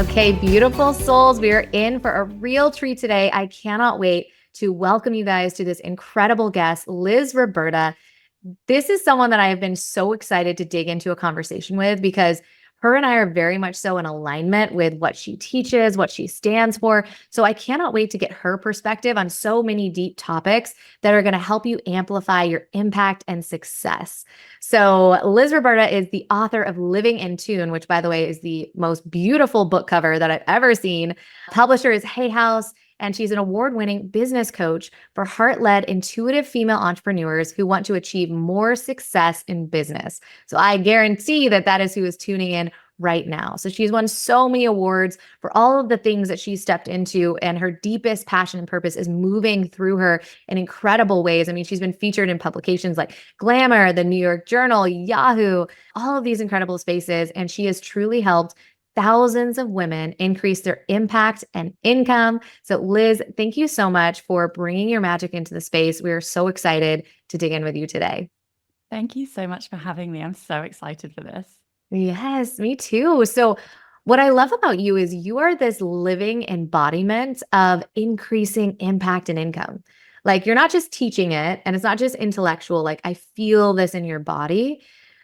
Okay, beautiful souls, we are in for a real treat today. I cannot wait to welcome you guys to this incredible guest, Liz Roberta. This is someone that I have been so excited to dig into a conversation with because her and I are very much so in alignment with what she teaches, what she stands for. So I cannot wait to get her perspective on so many deep topics that are going to help you amplify your impact and success. So Liz Roberta is the author of Living in Tune, which by the way is the most beautiful book cover that I've ever seen. Publisher is Hay House. And she's an award-winning business coach for heart-led, intuitive female entrepreneurs who want to achieve more success in business. So I guarantee that that is who is tuning in right now. So she's won so many awards for all of the things that she stepped into, and her deepest passion and purpose is moving through her in incredible ways. I mean, she's been featured in publications like Glamour, the New York Journal, Yahoo, all of these incredible spaces, and she has truly helped thousands of women increase their impact and income. So Liz, thank you so much for bringing your magic into the space. We are so excited to dig in with you today. Thank you so much for having me. I'm so excited for this. Yes, me too. So what I love about you is you are this living embodiment of increasing impact and income. Like you're not just teaching it and it's not just intellectual, like I feel this in your body.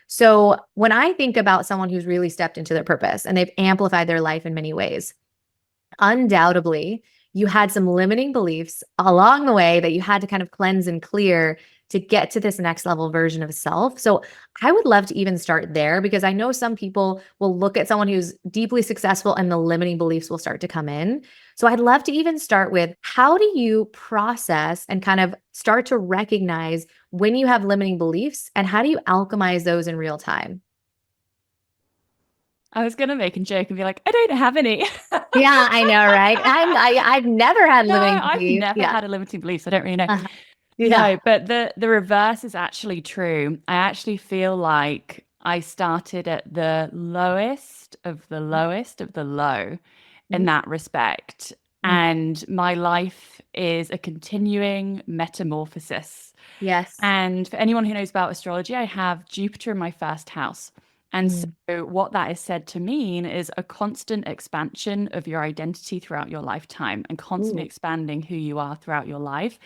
So when I think about someone who's really stepped into their purpose and they've amplified their life in many ways, undoubtedly you had some limiting beliefs along the way that you had to kind of cleanse and clear to get to this next level version of self. So I would love to even start there because I know some people will look at someone who's deeply successful and the limiting beliefs will start to come in. So I'd love to even start with, how do you process and kind of start to recognize when you have limiting beliefs, and how do you alchemize those in real time? I was going to make a joke and be like, I don't have any. Yeah, I know, right? I've never had No, limiting I've beliefs. never Yeah. had a limiting belief, so I don't really know. Uh-huh. Yeah. No, but the reverse is actually true. I actually feel like I started at the lowest of the lowest of the low in Mhm. that respect. And my life is a continuing metamorphosis. Yes. And for anyone who knows about astrology, I have Jupiter in my first house. And Mm. so, what that is said to mean is a constant expansion of your identity throughout your lifetime and constantly Ooh. expanding who you are throughout your life.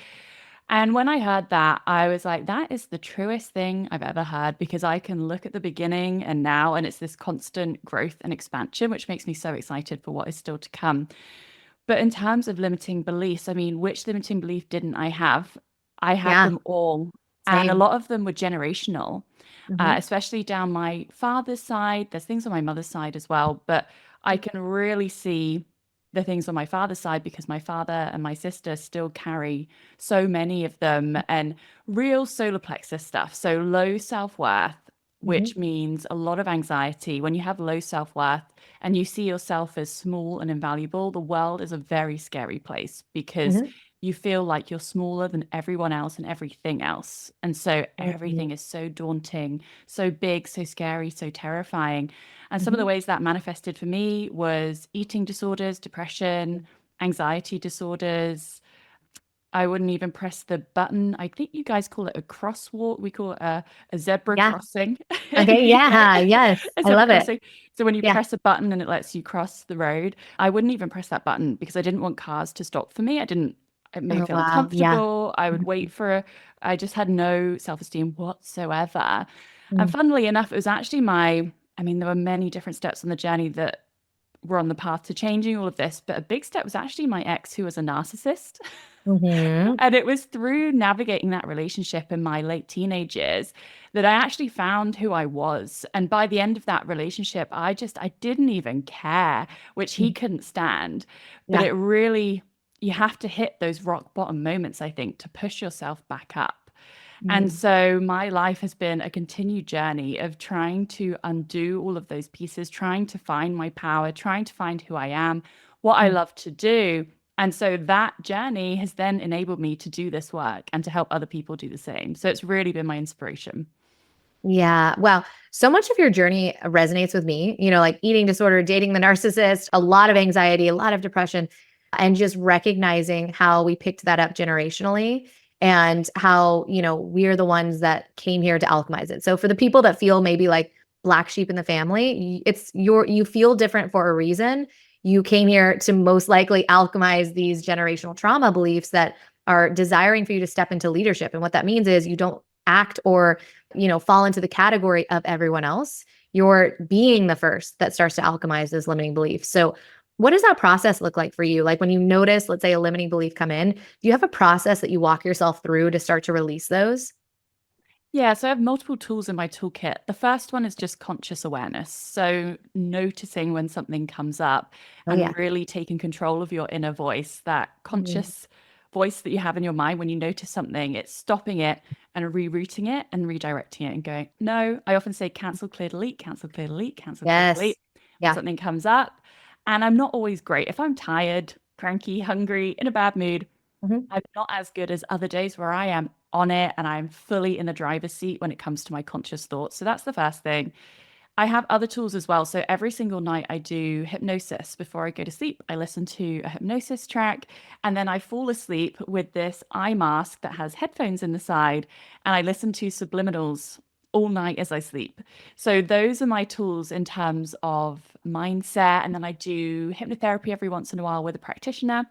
And when I heard that, I was like, that is the truest thing I've ever heard, because I can look at the beginning and now, and it's this constant growth and expansion, which makes me so excited for what is still to come. But in terms of limiting beliefs, I mean, which limiting belief didn't I have? I had Yeah. them all. And a Same. lot of them were generational, Hmm. especially down my father's side. There's things on my mother's side as well, but I can really see the things on my father's side because my father and my sister still carry so many of them, and real solar plexus stuff. So low self-worth, Hmm. which means a lot of anxiety. When you have low self-worth and you see yourself as small and invaluable, the world is a very scary place because Hmm. you feel like you're smaller than everyone else and everything else. And so Hmm. everything is so daunting, so big, so scary, so terrifying. And some of the Hmm. ways that manifested for me was eating disorders, depression, anxiety disorders. I wouldn't even press the button. I think you guys call it a crosswalk. We call it a zebra Yeah. crossing in Okay. the Yeah. UK. Yes. A I zebra love it. crossing. So when you Yeah. press a button and it lets you cross the road, I wouldn't even press that button because I didn't want cars to stop for me. It made me Oh, feel wow. Yeah. uncomfortable. I would wait I just had no self-esteem whatsoever. And Mm. funnily enough, it was actually I mean, there were many different steps on the journey that were on the path to changing all of this, but a big step was actually my ex, who was a narcissist. Hmm. And it was through navigating that relationship in my late teenage years that I actually found who I was. And by the end of that relationship, I didn't even care, which he couldn't stand. But Yeah. it really, you have to hit those rock bottom moments, I think, to push yourself back up. And Mm. so my life has been a continued journey of trying to undo all of those pieces, trying to find my power, trying to find who I am, what I Mm. love to do. And so that journey has then enabled me to do this work and to help other people do the same. So it's really been my inspiration. Yeah. Wow. So much of your journey resonates with me, like eating disorder, dating the narcissist, a lot of anxiety, a lot of depression, and just recognizing how we picked that up generationally and how, we're the ones that came here to alchemize it. So for the people that feel maybe like black sheep in the family, you feel different for a reason. You came here to most likely alchemize these generational trauma beliefs that are desiring for you to step into leadership. And what that means is you don't act or, fall into the category of everyone else. You're being the first that starts to alchemize those limiting beliefs. So what does that process look like for you? Like when you notice, let's say, a limiting belief come in, do you have a process that you walk yourself through to start to release those? Yeah, so I have multiple tools in my toolkit. The first one is just conscious awareness. So noticing when something comes up Oh, and yeah. really taking control of your inner voice, that Mhm. conscious voice that you have in your mind when you notice something, it's stopping it and rerouting it and redirecting it and going, no, I often say cancel, clear, delete, cancel, clear, delete, cancel, clear, Yes. delete when Yeah. something comes up. And I'm not always great. If I'm tired, cranky, hungry, in a bad mood, Mhm. I'm not as good as other days where I am on it and I'm fully in the driver's seat when it comes to my conscious thoughts. So that's the first thing. I have other tools as well. So every single night I do hypnosis before I go to sleep. I listen to a hypnosis track and then I fall asleep with this eye mask that has headphones in the side and I listen to subliminals all night as I sleep. So those are my tools in terms of mindset. And then I do hypnotherapy every once in a while with a practitioner.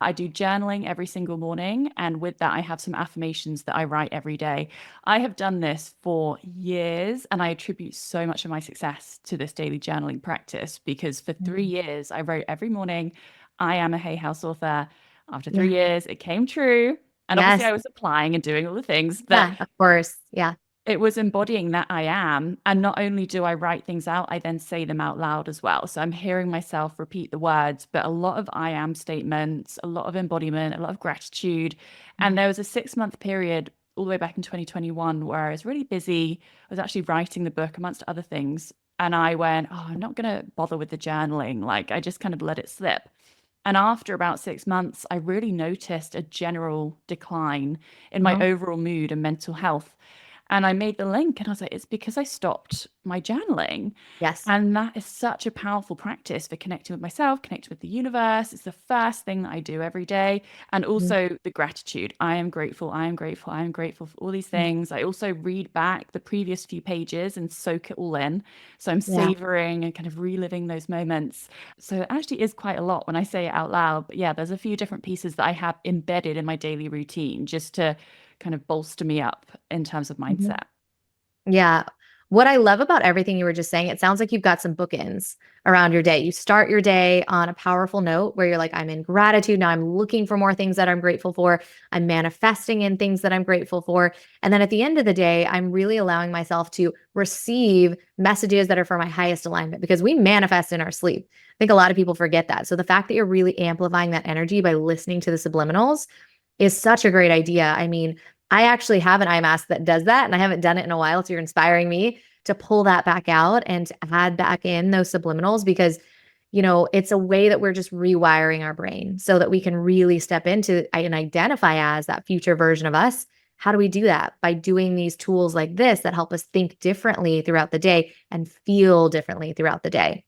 I do journaling every single morning. And with that, I have some affirmations that I write every day. I have done this for years, and I attribute so much of my success to this daily journaling practice because for 3 years, I wrote every morning, I am a Hay House author. After three Yeah. years, it came true. And obviously, Yes. I was applying and doing all the things, but Yeah, of course. Yeah. it was embodying that I am. And not only do I write things out, I then say them out loud as well. So I'm hearing myself repeat the words, but a lot of I am statements, a lot of embodiment, a lot of gratitude. And there was a 6 month period all the way back in 2021 where I was really busy. I was actually writing the book amongst other things. And I went, oh, I'm not going to bother with the journaling. Like I just kind of let it slip. And after about 6 months, I really noticed a general decline in my Uh-huh. overall mood and mental health. And I made the link and I was like, it's because I stopped my journaling. Yes. And that is such a powerful practice for connecting with myself, connecting with the universe. It's the first thing that I do every day. And Mhm. also the gratitude. I am grateful. I am grateful. I am grateful for all these Mhm. things. I also read back the previous few pages and soak it all in. So I'm Yeah. savoring and kind of reliving those moments. So it actually is quite a lot when I say it out loud. But yeah, there's a few different pieces that I have embedded in my daily routine just to kind of bolster me up in terms of Mhm. mindset. Yeah. What I love about everything you were just saying, it sounds like you've got some bookends around your day. You start your day on a powerful note where you're like, I'm in gratitude. Now I'm looking for more things that I'm grateful for. I'm manifesting in things that I'm grateful for. And then at the end of the day, I'm really allowing myself to receive messages that are for my highest alignment because we manifest in our sleep. I think a lot of people forget that. So the fact that you're really amplifying that energy by listening to the subliminals is such a great idea. I mean, I actually have an eye mask that does that, and I haven't done it in a while. So you're inspiring me to pull that back out and to add back in those subliminals because, it's a way that we're just rewiring our brain so that we can really step into and identify as that future version of us. How do we do that? By doing these tools like this that help us think differently throughout the day and feel differently throughout the day.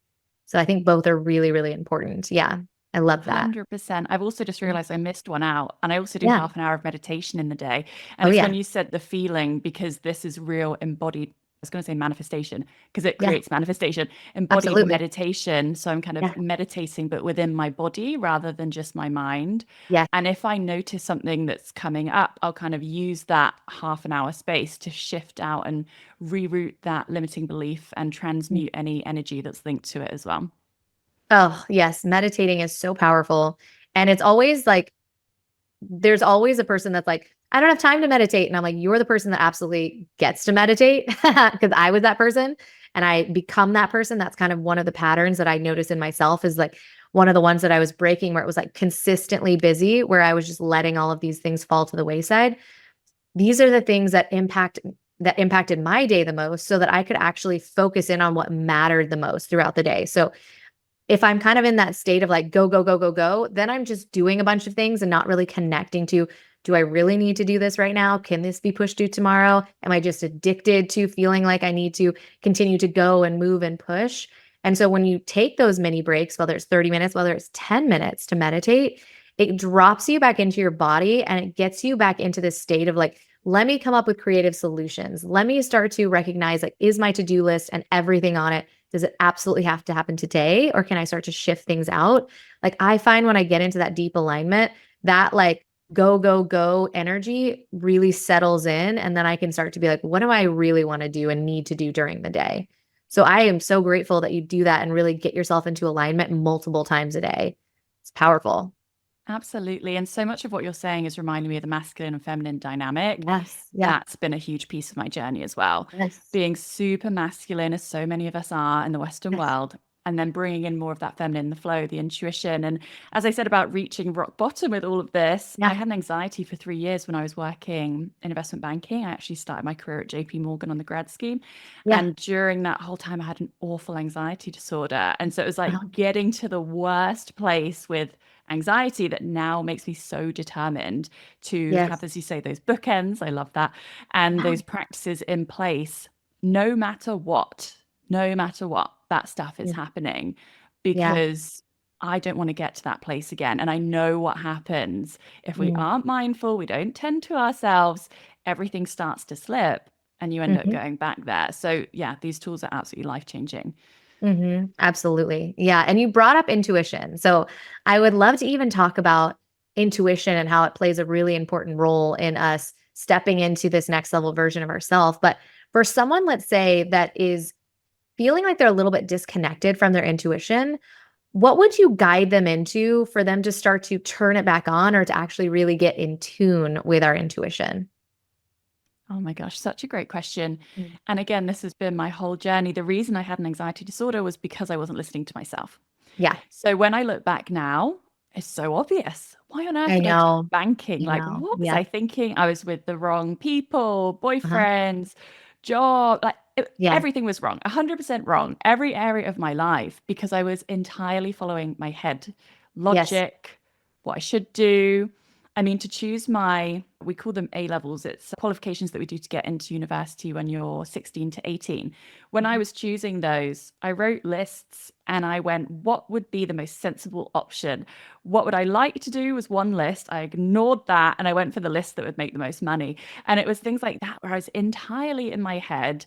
So I think both are really, really important. Yeah, I love that. 100%. I've also just realized I missed one out, and I also do Yeah. half an hour of meditation in the day. And Oh, it's when yeah. you said the feeling, because this is real embodied, I was going to say manifestation, because it Yeah. creates manifestation, embodied Absolutely. meditation. So I'm kind of Yeah. meditating, but within my body rather than just my mind. Yeah. And if I notice something that's coming up, I'll kind of use that half an hour space to shift out and reroute that limiting belief and transmute any energy that's linked to it as well. Oh, yes. Meditating is so powerful. And it's always like, there's always a person that's like, I don't have time to meditate. And I'm like, you're the person that absolutely gets to meditate because I was that person and I become that person. That's kind of one of the patterns that I notice in myself is like one of the ones that I was breaking where it was like consistently busy, where I was just letting all of these things fall to the wayside. These are the things that impacted my day the most so that I could actually focus in on what mattered the most throughout the day. So if I'm kind of in that state of like go, go, go, go, go, then I'm just doing a bunch of things and not really connecting to, do I really need to do this right now? Can this be pushed to tomorrow? Am I just addicted to feeling like I need to continue to go and move and push? And so when you take those mini breaks, whether it's 30 minutes, whether it's 10 minutes to meditate, it drops you back into your body and it gets you back into this state of like, let me come up with creative solutions. Let me start to recognize like, is my to do list and everything on it Does it absolutely have to happen today? Or can I start to shift things out? Like I find when I get into that deep alignment, that like go, go, go energy really settles in. And then I can start to be like, what do I really want to do and need to do during the day? So I am so grateful that you do that and really get yourself into alignment multiple times a day. It's powerful. Absolutely. And so much of what you're saying is reminding me of the masculine and feminine dynamic. Yes. Yeah. That's been a huge piece of my journey as well. Yes. Being super masculine, as so many of us are in the Western Yes. world, and then bringing in more of that feminine, the flow, the intuition. And as I said about reaching rock bottom with all of this, I Yeah. had an anxiety for 3 years when I was working in investment banking. I actually started my career at JP Morgan on the grad scheme. Yeah. And during that whole time, I had an awful anxiety disorder. And so it was like Uh-huh. getting to the worst place with anxiety that now makes me so determined to have, Yes. as you say, those bookends. I love that. And Yeah. those practices in place, no matter what, no matter what, that stuff is Yeah. happening Yeah. because I don't want to get to that place again. And I know what happens if we Mm. aren't mindful, we don't tend to ourselves, everything starts to slip and you end up Mhm. going back there. So, yeah, these tools are absolutely life changing. Absolutely. Yeah. And you brought up intuition. So I would love to even talk about intuition and how it plays a really important role in us stepping into this next level version of ourselves. But for someone, let's say, that is feeling like they're a little bit disconnected from their intuition, what would you guide them into for them to start to turn it back on or to actually really get in tune with our intuition? Oh my gosh, such a great question. Mm. And again, this has been my whole journey. The reason I had an anxiety disorder was because I wasn't listening to myself. Yeah, So when I look back now, it's so obvious. Why on earth I did I do know. banking? I Like, know. what was Yeah. I thinking? I was with the wrong people, Uh-huh. boyfriends, job, like Yeah. everything was wrong, 100% wrong, every area of my life, because I was entirely following my head, Yes. logic, what I should do. I mean, to choose we call them A levels, it's qualifications that we do to get into university when you're 16 to 18. When I Mhm. was choosing those, I wrote lists and I went, what would be the most sensible option? What would I like to do was one list. I ignored that and I went for the list that would make the most money. And it was things like that where I was entirely in my head,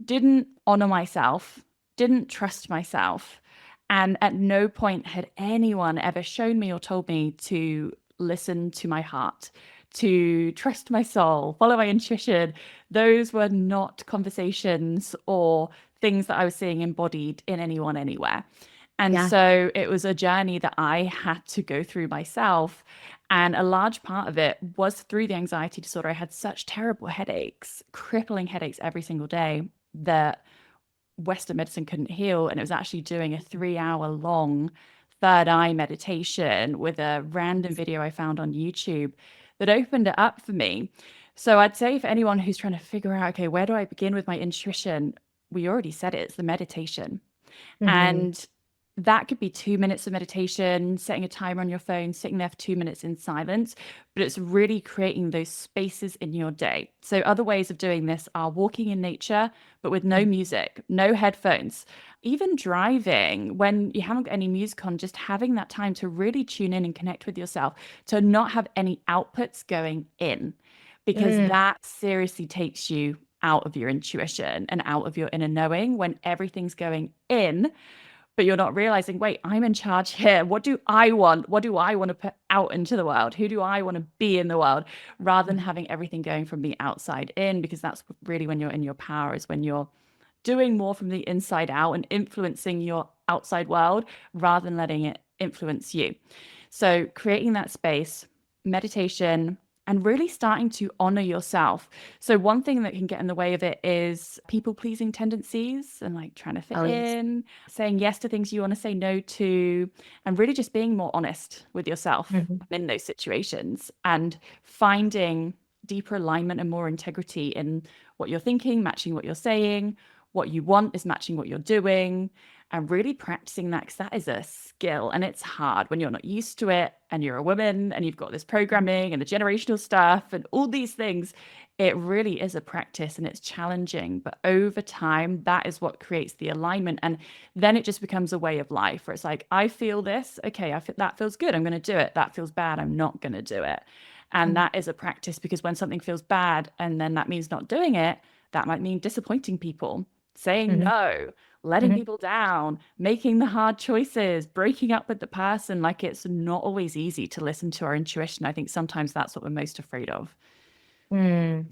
didn't honor myself, didn't trust myself. And at no point had anyone ever shown me or told me to listen to my heart, to trust my soul, follow my intuition. Those were not conversations or things that I was seeing embodied in anyone anywhere. And Yeah. so it was a journey that I had to go through myself. And a large part of it was through the anxiety disorder. I had such terrible headaches, crippling headaches every single day that Western medicine couldn't heal. And it was actually doing a 3 hour long third eye meditation with a random video I found on YouTube that opened it up for me. So I'd say for anyone who's trying to figure out, okay, where do I begin with my intuition? We already said it, it's the meditation. Hmm. And that could be 2 minutes of meditation, setting a timer on your phone, sitting there for 2 minutes in silence, but it's really creating those spaces in your day. So, other ways of doing this are walking in nature, but with no music, no headphones. Even driving, when you haven't got any music on, just having that time to really tune in and connect with yourself, to not have any outputs going in, because Mm. that seriously takes you out of your intuition and out of your inner knowing when everything's going in, but you're not realizing, wait, I'm in charge here. What do I want? What do I want to put out into the world? Who do I want to be in the world? Rather than having everything going from the outside in, because that's really when you're in your power, is when you're doing more from the inside out and influencing your outside world rather than letting it influence you. So, creating that space, meditation, and really starting to honor yourself. So, one thing that can get in the way of it is people pleasing tendencies and like trying to fit Oh, yes. in, saying yes to things you want to say no to, and really just being more honest with yourself Mhm. in those situations and finding deeper alignment and more integrity in what you're thinking, matching what you're saying, what you want is matching what you're doing, and really practicing that, because that is a skill and it's hard when you're not used to it and you're a woman and you've got this programming and the generational stuff and all these things. It really is a practice and it's challenging, but over time that is what creates the alignment. And then it just becomes a way of life where it's like, I feel this, okay, that feels good, I'm going to do it. That feels bad, I'm not going to do it. And Mm. that is a practice, because when something feels bad and then that means not doing it, that might mean disappointing people. saying Mhm. no, letting Mhm. people down, making the hard choices, breaking up with the person. Like it's not always easy to listen to our intuition. I think sometimes that's what we're most afraid of.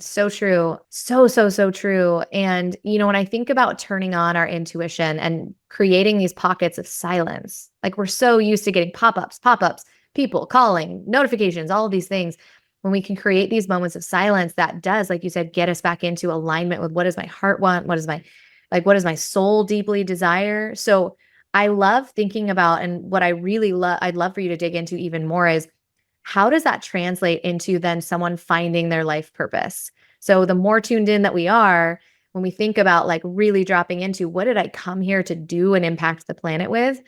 So true. So true. And, when I think about turning on our intuition and creating these pockets of silence, like we're so used to getting pop ups, people calling, notifications, all of these things. When we can create these moments of silence, that does, like you said, get us back into alignment with what does my heart want? What does my soul deeply desire? So I love thinking about, and what I really love, I'd love for you to dig into even more is how does that translate into then someone finding their life purpose? So the more tuned in that we are, when we think about like really dropping into what did I come here to do and impact the planet with?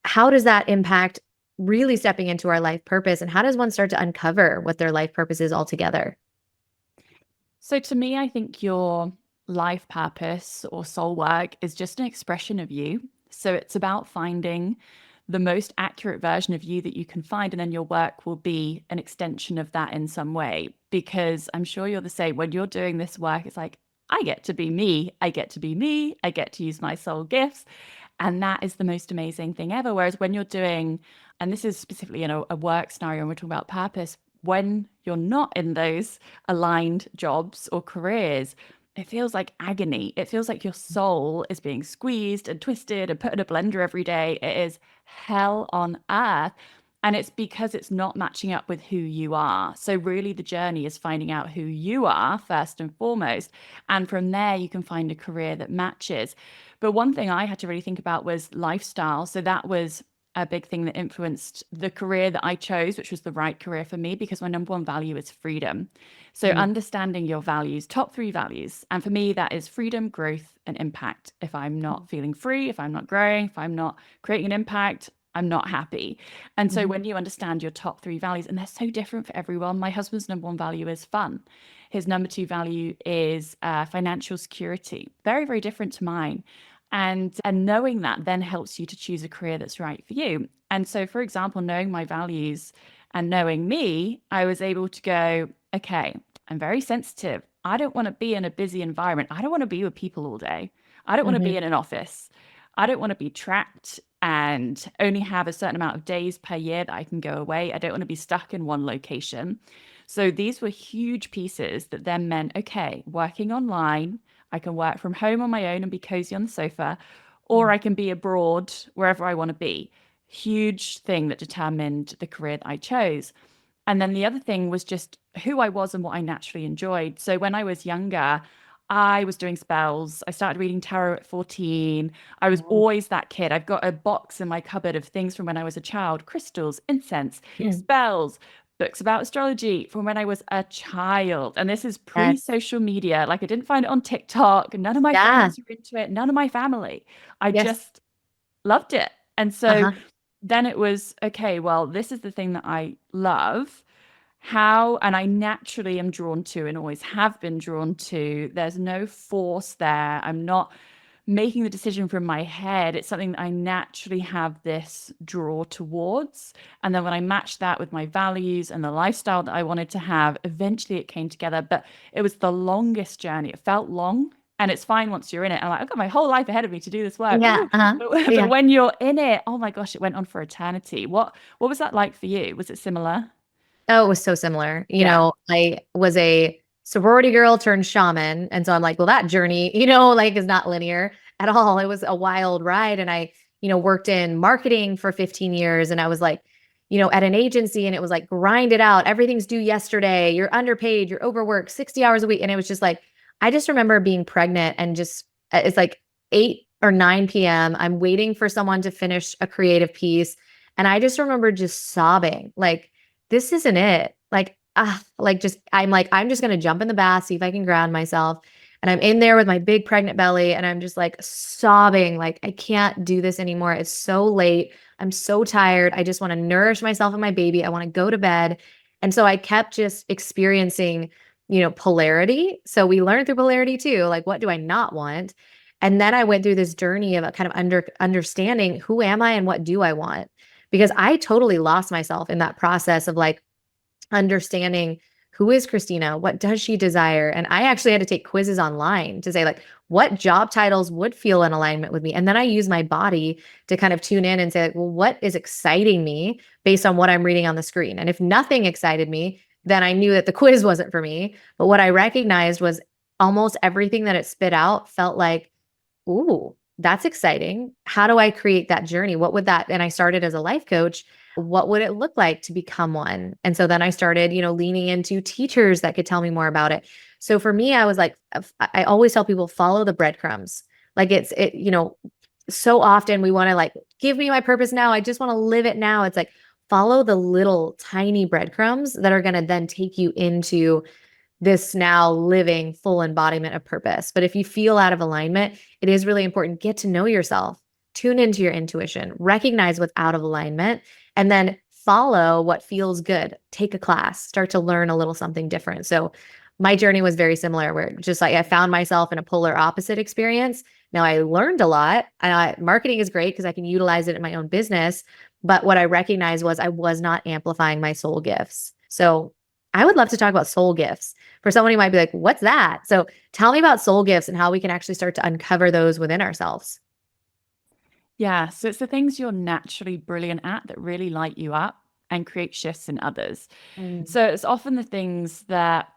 How does that impact really stepping into our life purpose? And how does one start to uncover what their life purpose is altogether? So to me, I think your life purpose or soul work is just an expression of you. So it's about finding the most accurate version of you that you can find. And then your work will be an extension of that in some way. Because I'm sure you're the same. When you're doing this work, it's like, I get to be me. I get to be me. I get to use my soul gifts. And that is the most amazing thing ever. Whereas when you're doing, and this is specifically in a work scenario, and we're talking about purpose, when you're not in those aligned jobs or careers, it feels like agony. It feels like your soul is being squeezed and twisted and put in a blender every day. It is hell on earth. And it's because it's not matching up with who you are. So, really, the journey is finding out who you are first and foremost. And from there, you can find a career that matches. But one thing I had to really think about was lifestyle. So, that was a big thing that influenced the career that I chose, which was the right career for me, because my number one value is freedom. So, Mm, understanding your values, top three values. And for me, that is freedom, growth, and impact. If I'm not feeling free, if I'm not growing, if I'm not creating an impact, I'm not happy. And so, mhm, when you understand your top three values, and they're so different for everyone, my husband's number one value is fun. His number two value is financial security, very, very different to mine. And knowing that then helps you to choose a career that's right for you. And so, for example, knowing my values and knowing me, I was able to go, okay, I'm very sensitive. I don't want to be in a busy environment. I don't want to be with people all day. I don't want to mhm, be in an office. I don't want to be trapped and only have a certain amount of days per year that I can go away. I don't want to be stuck in one location. So these were huge pieces that then meant, okay, working online, I can work from home on my own and be cozy on the sofa, or mm, I can be abroad wherever I want to be. Huge thing that determined the career that I chose. And then the other thing was just who I was and what I naturally enjoyed. So when I was younger, I was doing spells. I started reading tarot at 14. I was mhm, always that kid. I've got a box in my cupboard of things from when I was a child: crystals, incense, mm. spells, books about astrology from when I was a child. And this is pre Yes. social media. Like I didn't find it on TikTok. None of my Yeah. friends were into it, none of my family. I Yes. just loved it. And so Uh-huh. then it was okay, well, this is the thing that I love. How, and I naturally am drawn to and always have been drawn to, there's no force there. I'm not making the decision from my head. It's something that I naturally have this draw towards. And then when I matched that with my values and the lifestyle that I wanted to have, eventually it came together. But it was the longest journey. It felt long. And it's fine once you're in it. I'm like, I've got my whole life ahead of me to do this work. Yeah. Woo. Uh-huh. But Yeah. when you're in it, oh my gosh, it went on for eternity. What was that like for you? Was it similar? Oh, it was so similar. Yeah. I was a sorority girl turned shaman. And so I'm like, well, that journey, like is not linear at all. It was a wild ride. And I, worked in marketing for 15 years. And I was like, at an agency and it was like, grind it out. Everything's due yesterday. You're underpaid. You're overworked 60 hours a week. And it was just like, I just remember being pregnant and just, it's like 8 or 9 p.m. I'm waiting for someone to finish a creative piece. And I just remember just sobbing, like, this isn't it. I'm just going to jump in the bath, see if I can ground myself. And I'm in there with my big pregnant belly and I'm just like sobbing, like, I can't do this anymore. It's so late. I'm so tired. I just want to nourish myself and my baby. I want to go to bed. And so I kept just experiencing, polarity. So we learned through polarity too, like, what do I not want? And then I went through this journey of a kind of understanding who am I and what do I want? Because I totally lost myself in that process of like understanding who is Christina? What does she desire? And I actually had to take quizzes online to say, like, what job titles would feel in alignment with me? And then I use my body to kind of tune in and say, like, well, what is exciting me based on what I'm reading on the screen? And if nothing excited me, then I knew that the quiz wasn't for me. But what I recognized was almost everything that it spit out felt like, ooh, that's exciting. How do I create that journey? What would that, and I started as a life coach. What would it look like to become one? And so then I started, leaning into teachers that could tell me more about it. So for me, I was like, I always tell people follow the breadcrumbs. Like so often we want to like, give me my purpose now. I just want to live it now. It's like, follow the little tiny breadcrumbs that are going to then take you into this now living full embodiment of purpose. But if you feel out of alignment, it is really important. Get to know yourself, tune into your intuition, recognize what's out of alignment, and then follow what feels good. Take a class, start to learn a little something different. So my journey was very similar, where just like I found myself in a polar opposite experience. Now I learned a lot. Marketing is great because I can utilize it in my own business. But what I recognized was I was not amplifying my soul gifts. So I would love to talk about soul gifts for someone who might be like, what's that? So tell me about soul gifts and how we can actually start to uncover those within ourselves. Yeah, so it's the things you're naturally brilliant at that really light you up and create shifts in others. Mm, So it's often the things that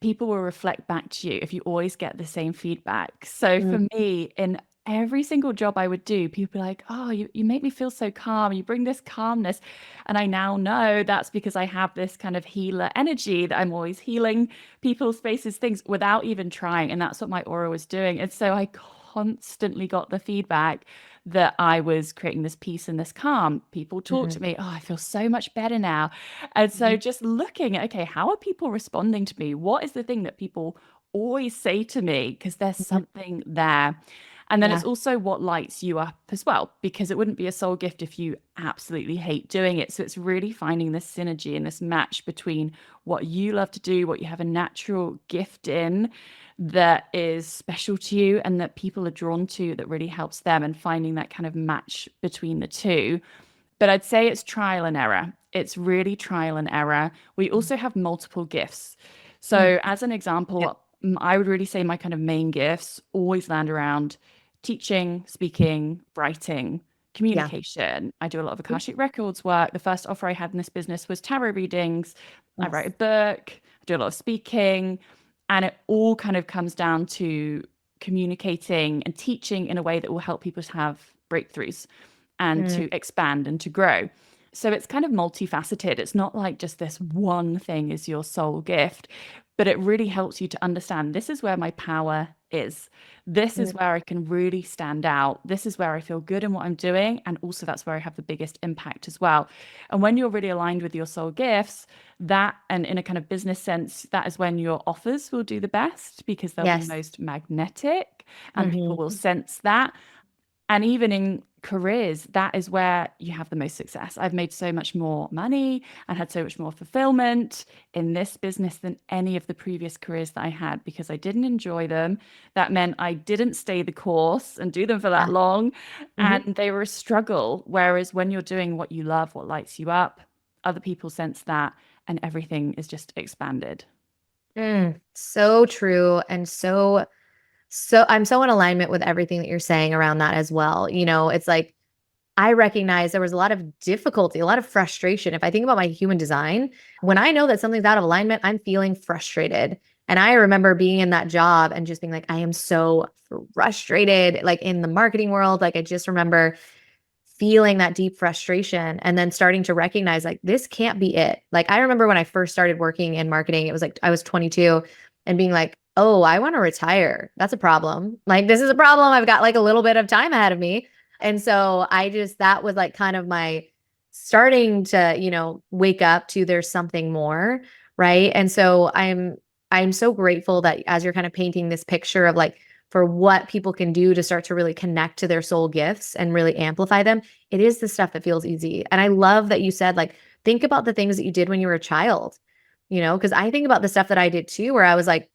people will reflect back to you if you always get the same feedback. So mm, for me, in every single job I would do, people are like, oh, you make me feel so calm. You bring this calmness. And I now know that's because I have this kind of healer energy that I'm always healing people's spaces, things without even trying. And that's what my aura was doing. And so I constantly got the feedback that I was creating this peace and this calm. People talk to mhm, me, oh, I feel so much better now. And so mhm, just looking at, okay, how are people responding to me? What is the thing that people always say to me? Because there's mhm. something there. And then it's Yeah. also what lights you up as well, because it wouldn't be a soul gift if you absolutely hate doing it. So it's really finding this synergy and this match between what you love to do, what you have a natural gift in that is special to you and that people are drawn to that really helps them, and finding that kind of match between the two. But I'd say it's trial and error. It's really trial and error. We Mm, also have multiple gifts. mm, So, as an yep. example, I would really say my kind of main gifts always land around teaching, speaking, writing, Yeah. communication. I do a lot of Mm, Akashic Records work. The first offer I had in this business was tarot readings. I write a yes. book, I do a lot of speaking, and it all kind of comes down to communicating and teaching in a way that will help people to have breakthroughs and Mm, to expand and to grow. So it's kind of multifaceted. It's not like just this one thing is your sole gift, but it really helps you to understand this is where my power is. This is mm, where I can really stand out. This is where I feel good in what I'm doing. And also, that's where I have the biggest impact as well. And when you're really aligned with your soul gifts, that, and in a kind of business sense, that is when your offers will do the best because they'll be yes. most magnetic and people will Mhm, sense that. And even in careers, that is where you have the most success. I've made so much more money and had so much more fulfillment in this business than any of the previous careers that I had because I didn't enjoy them. That meant I didn't stay the course and do them for that yeah. long. Mhm. And they were a struggle. Whereas when you're doing what you love, what lights you up, other people sense that and everything is just expanded. So true. And so I'm so in alignment with everything that you're saying around that as well. It's like I recognize there was a lot of difficulty, a lot of frustration. If I think about my human design, when I know that something's out of alignment, I'm feeling frustrated. And I remember being in that job and just being like, I am so frustrated, like in the marketing world. Like, I just remember feeling that deep frustration and then starting to recognize, like, this can't be it. Like, I remember when I first started working in marketing, it was like I was 22 and being like, oh, I want to retire. That's a problem. Like, this is a problem. I've got like a little bit of time ahead of me. And so that was like kind of my starting to, wake up to there's something more. Right. And so I'm so grateful that as you're kind of painting this picture of like, for what people can do to start to really connect to their soul gifts and really amplify them, it is the stuff that feels easy. And I love that you said, like, think about the things that you did when you were a child, because I think about the stuff that I did too, where I was like,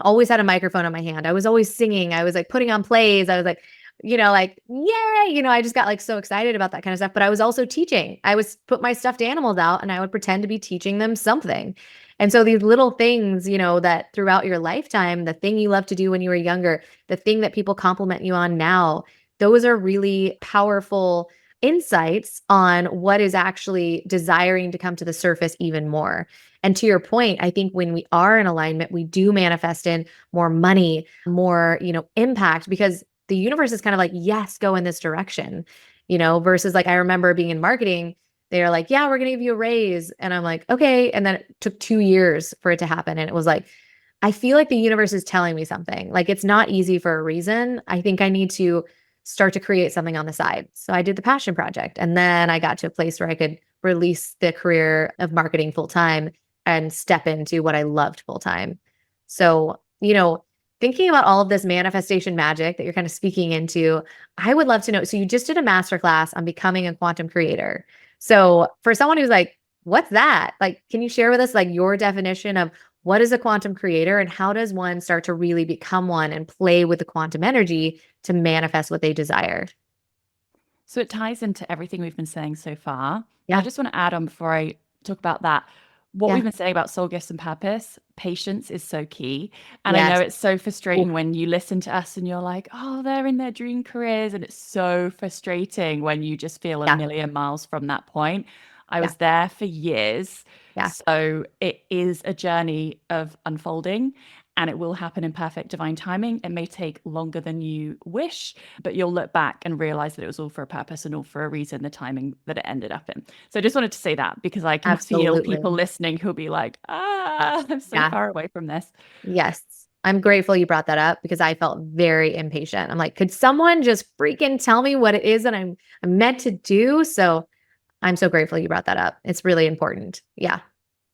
always had a microphone in my hand. I was always singing. I was like putting on plays. I was like, like, yay, I just got like so excited about that kind of stuff. But I was also teaching. I was put my stuffed animals out and I would pretend to be teaching them something. And so these little things, that throughout your lifetime, the thing you love to do when you were younger, the thing that people compliment you on now, those are really powerful insights on what is actually desiring to come to the surface even more. And to your point, I think when we are in alignment, we do manifest in more money, more, impact, because the universe is kind of like, yes, go in this direction, versus like I remember being in marketing, they're like, yeah, we're going to give you a raise. And I'm like, okay. And then it took 2 years for it to happen. And it was like, I feel like the universe is telling me something. Like it's not easy for a reason. I think I need to start to create something on the side. So I did the passion project. And then I got to a place where I could release the career of marketing full time and step into what I loved full time. So, thinking about all of this manifestation magic that you're kind of speaking into, I would love to know. So you just did a masterclass on becoming a quantum creator. So for someone who's like, what's that? Like, can you share with us like your definition of what is a quantum creator and how does one start to really become one and play with the quantum energy to manifest what they desire? So it ties into everything we've been saying so far. I Yeah. just want to add on before I talk about that. What we've Yeah. been saying about soul gifts and purpose, patience is so key. And I know Yes. it's so Oof. frustrating when you listen to us and you're like, oh, they're in their dream careers. And it's so frustrating when you just feel a Yeah. million miles from that point. I Yeah. was there for years. Yeah. So it is a journey of unfolding and it will happen in perfect divine timing. It may take longer than you wish, but you'll look back and realize that it was all for a purpose and all for a reason, the timing that it ended up in. So I just wanted to say that because I can feel people Absolutely. listening who'll be like, I'm so Yeah. far away from this. Yes. I'm grateful you brought that up because I felt very impatient. I'm like, could someone just freaking tell me what it is that I'm meant to do? So I'm so grateful you brought that up. It's really important. Yeah.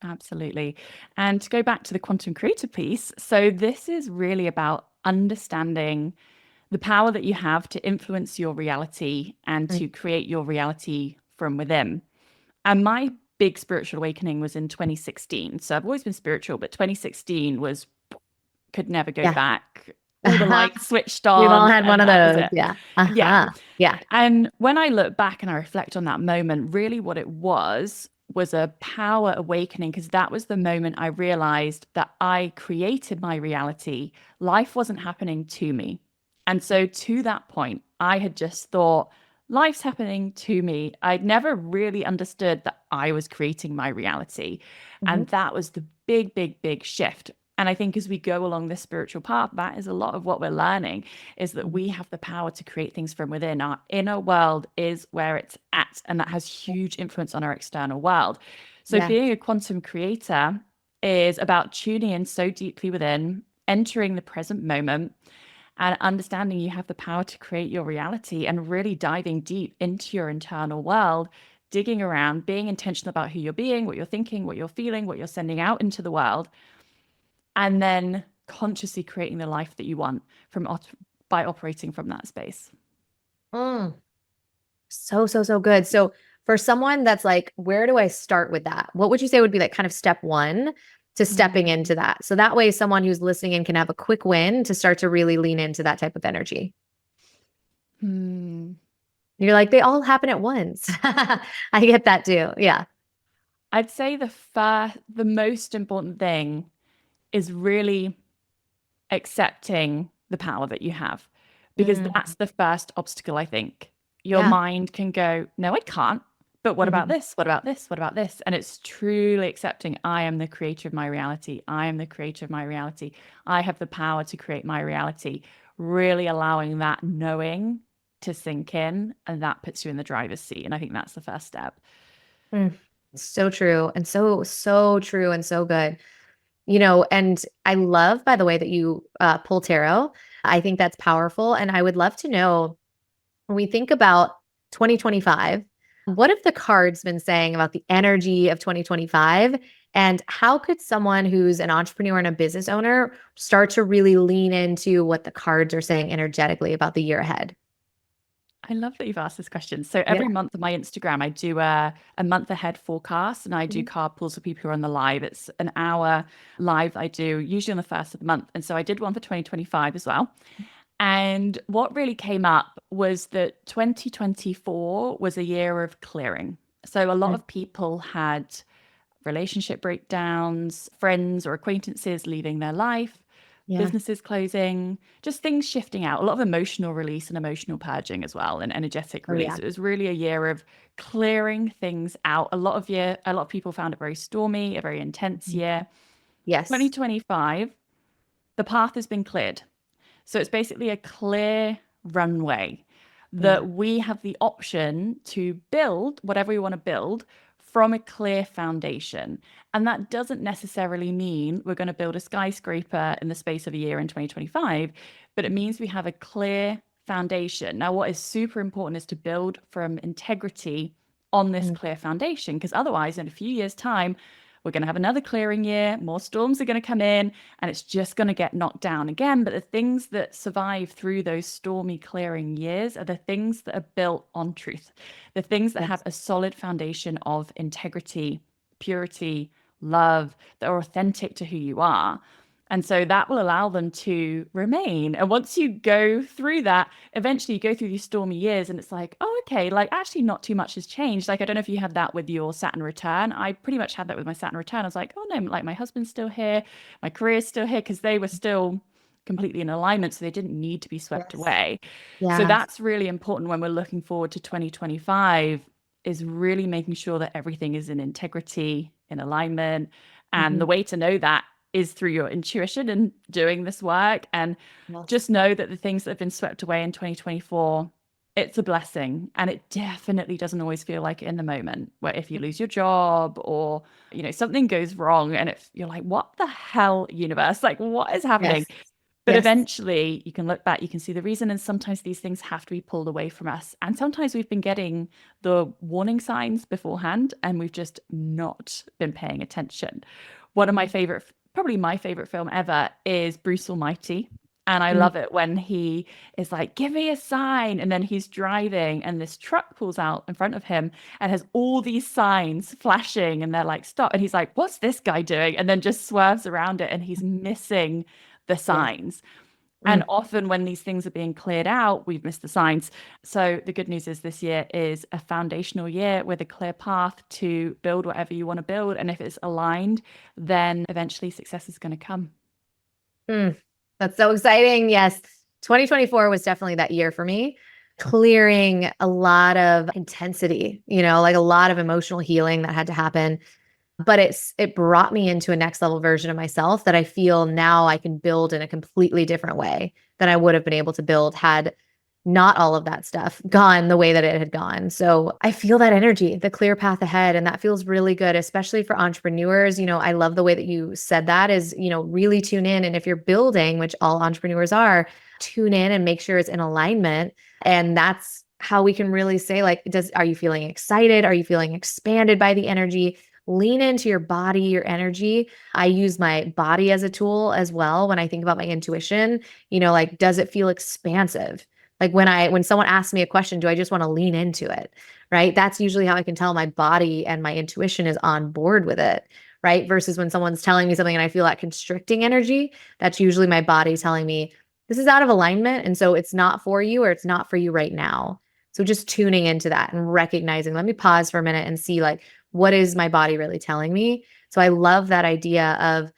Absolutely. And to go back to the quantum creator piece, so this is really about understanding the power that you have to influence your reality and Mm. to create your reality from within. And my big spiritual awakening was in 2016. So I've always been spiritual, but 2016 was could never go Yeah. back. All the lights switched We've all on, had one and of that was those. it. Yeah. Yeah. Uh-huh. Yeah. And when I look back and I reflect on that moment, really what it was a power awakening because that was the moment I realized that I created my reality. Life wasn't happening to me. And so to that point, I had just thought, life's happening to me. I'd never really understood that I was creating my reality. Mhm. And that was the big, big, big shift. And I think as we go along this spiritual path, that is a lot of what we're learning is that Mhm. we have the power to create things from within. Our inner world is where it's at, and that has huge influence on our external world. So, Yeah. being a quantum creator is about tuning in so deeply within, entering the present moment, and understanding you have the power to create your reality and really diving deep into your internal world, digging around, being intentional about who you're being, what you're thinking, what you're feeling, what you're sending out into the world, and then consciously creating the life that you want by operating from that space. Mm. So, so, so good. So for someone that's like, where do I start with that? What would you say would be like kind of step one to stepping into Mm. that? So that way someone who's listening in can have a quick win to start to really lean into that type of energy. Hmm. You're like, they all happen at once. I get that too. Yeah. I'd say the most important thing is really accepting the power that you have, because Mm. that's the first obstacle, I think. Your Yeah. mind can go, no, I can't. But what about Mhm. this? What about this? What about this? And it's truly accepting I am the creator of my reality. I am the creator of my reality. I have the power to create my reality. Really allowing that knowing to sink in, and that puts you in the driver's seat. And I think that's the first step. Mm. So true. And so, so true and so good. And I love, by the way, that you pull tarot. I think that's powerful. And I would love to know when we think about 2025, what have the cards been saying about the energy of 2025? And how could someone who's an entrepreneur and a business owner start to really lean into what the cards are saying energetically about the year ahead? I love that you've asked this question. So Yeah. every month on my Instagram, I do a month ahead forecast and I do Mhm. card pulls for people who are on the live. It's an hour live I do usually on the first of the month. And so I did one for 2025 as well. And what really came up was that 2024 was a year of clearing. So a lot Mm. of people had relationship breakdowns, friends or acquaintances leaving their life, Yeah. businesses closing, just things shifting out, a lot of emotional release and emotional purging as well, and energetic Oh, yeah. release. It was really a year of clearing things out. A lot of people found it very stormy, a very intense Mhm. year. Yes. 2025, the path has been cleared. So it's basically a clear runway Yeah. that we have the option to build whatever we want to build from a clear foundation. And that doesn't necessarily mean we're going to build a skyscraper in the space of a year in 2025, but it means we have a clear foundation. Now, what is super important is to build from integrity on this Mm. clear foundation, because otherwise, in a few years' time, we're going to have another clearing year, more storms are going to come in, and it's just going to get knocked down again. But the things that survive through those stormy clearing years are the things that are built on truth, the things that have Yes. a solid foundation of integrity, purity, love, that are authentic to who you are. And so that will allow them to remain. And once you go through that, eventually you go through these stormy years and it's like, oh, okay, like actually not too much has changed. Like, I don't know if you had that with your Saturn return. I pretty much had that with my Saturn return. I was like, oh no, like my husband's still here, my career's still here, because they were still completely in alignment. So they didn't need to be swept Yes. away. So Yes. that's really important when we're looking forward to 2025, is really making sure that everything is in integrity, in alignment. And the Mhm. way to know that is through your intuition and doing this work. And Yes. just know that the things that have been swept away in 2024, it's a blessing. And it definitely doesn't always feel like it in the moment, where if you lose your job or, something goes wrong and you're like, what the hell, universe? Like, what is happening? Yes. But Yes. eventually you can look back, you can see the reason. And sometimes these things have to be pulled away from us. And sometimes we've been getting the warning signs beforehand and we've just not been paying attention. One of my Mhm. favorite, probably my favorite film ever is Bruce Almighty. And I Mm. love it when he is like, give me a sign. And then he's driving and this truck pulls out in front of him and has all these signs flashing. And they're like, stop. And he's like, what's this guy doing? And then just swerves around it and he's missing the Yes. signs. And Mm. often when these things are being cleared out, we've missed the signs. So the good news is this year is a foundational year with a clear path to build whatever you want to build. And if it's aligned, then eventually success is going to come. Mm. That's so exciting. Yes. 2024 was definitely that year for me, clearing a lot of intensity, like a lot of emotional healing that had to happen. But it brought me into a next level version of myself that I feel now I can build in a completely different way than I would have been able to build had not all of that stuff gone the way that it had gone. So I feel that energy, the clear path ahead, and that feels really good, especially for entrepreneurs. I love the way that you said that is, really tune in. And if you're building, which all entrepreneurs are, tune in and make sure it's in alignment. And that's how we can really say, like, are you feeling excited? Are you feeling expanded by the energy? Lean into your body, your energy. I use my body as a tool as well when I think about my intuition. Like, does it feel expansive? Like when someone asks me a question, do I just want to lean into it? Right? That's usually how I can tell my body and my intuition is on board with it. Right? Versus when someone's telling me something and I feel that constricting energy, that's usually my body telling me this is out of alignment. And so it's not for you or it's not for you right now. So just tuning into that and recognizing, let me pause for a minute and see, like, what is my body really telling me? So I love that idea of,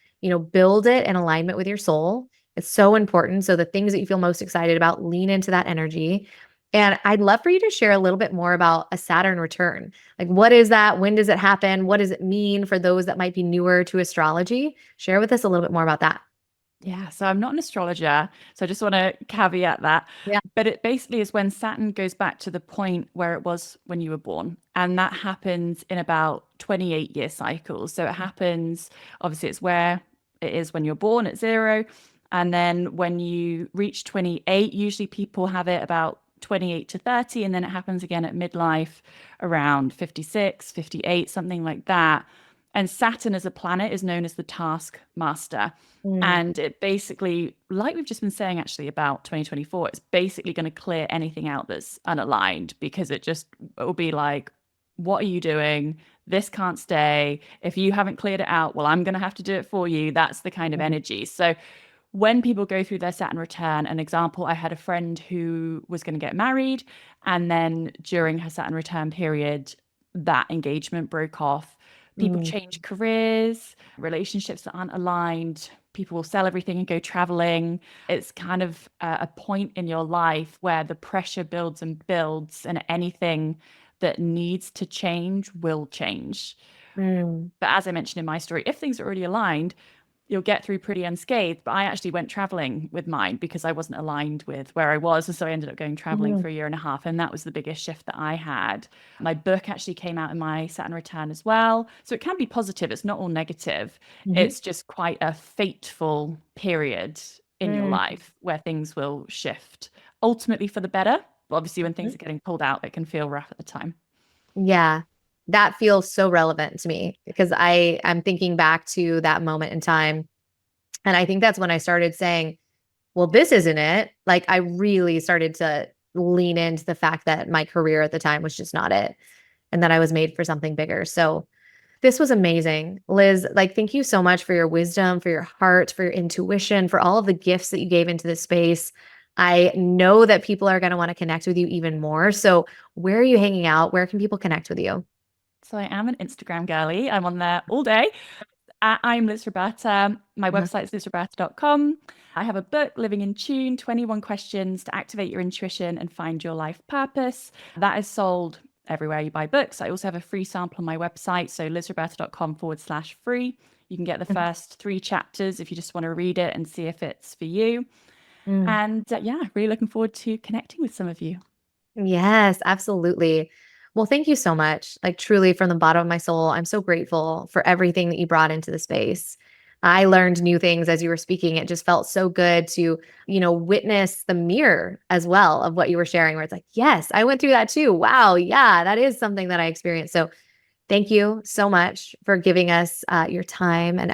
build it in alignment with your soul. It's so important. So the things that you feel most excited about, lean into that energy. And I'd love for you to share a little bit more about a Saturn return. Like, what is that? When does it happen? What does it mean for those that might be newer to astrology? Share with us a little bit more about that. Yeah, so I'm not an astrologer, so I just want to caveat that. Yeah. But it basically is when Saturn goes back to the point where it was when you were born. And that happens in about 28-year cycles. So it happens, obviously, it's where it is when you're born at 0. And then when you reach 28, usually people have it about 28 to 30. And then it happens again at midlife around 56, 58, something like that. And Saturn as a planet is known as the task master. Mm. And it basically, like we've just been saying actually about 2024, it's basically going to clear anything out that's unaligned, because it will be like, what are you doing? This can't stay. If you haven't cleared it out, well, I'm going to have to do it for you. That's the kind of Mhm. energy. So when people go through their Saturn return, an example, I had a friend who was going to get married, and then during her Saturn return period, that engagement broke off People Mm, change careers, relationships that aren't aligned. People will sell everything and go traveling. It's kind of a point in your life where the pressure builds and builds, and anything that needs to change will change. mm, But as I mentioned in my story, if things are already aligned, you'll get through pretty unscathed. But I actually went traveling with mine because I wasn't aligned with where I was. And so I ended up going traveling mhm, for a year and a half. And that was the biggest shift that I had. My book actually came out in my Saturn return as well. So it can be positive. It's not all negative. mhm, It's just quite a fateful period in your mm, life where things will shift, ultimately for the better. But obviously, when things mhm. are getting pulled out, it can feel rough at the time. Yeah, that feels so relevant to me because I'm thinking back to that moment in time. And I think that's when I started saying, well, this isn't it. Like I really started to lean into the fact that my career at the time was just not it and that I was made for something bigger. So this was amazing. Liz, like thank you so much for your wisdom, for your heart, for your intuition, for all of the gifts that you gave into this space. I know that people are going to want to connect with you even more. So, where are you hanging out? Where can people connect with you? So I am an Instagram girly. I'm on there all day. I'm Liz Roberta. My Uh-huh. website is lizroberta.com. I have a book, Living in Tune 21 Questions to Activate Your Intuition and Find Your Life Purpose. That is sold everywhere you buy books. I also have a free sample on my website, so lizroberta.com/free. You can get the first 3 chapters if you just want to read it and see if it's for you. Mm. And yeah, really looking forward to connecting with some of you. Yes, absolutely. Well, thank you so much. Like, truly, from the bottom of my soul, I'm so grateful for everything that you brought into the space. I learned new things as you were speaking. It just felt so good to, witness the mirror as well of what you were sharing, where it's like, yes, I went through that too. Wow. Yeah, that is something that I experienced. So, thank you so much for giving us your time and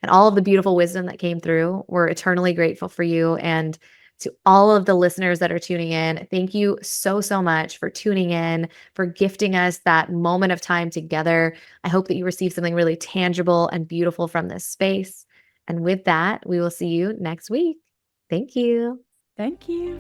all of the beautiful wisdom that came through. We're eternally grateful for you and to all of the listeners that are tuning in. Thank you so so much for tuning in, for gifting us that moment of time together. I hope that you receive something really tangible and beautiful from this space. And with that, we will see you next week. Thank you. Thank you.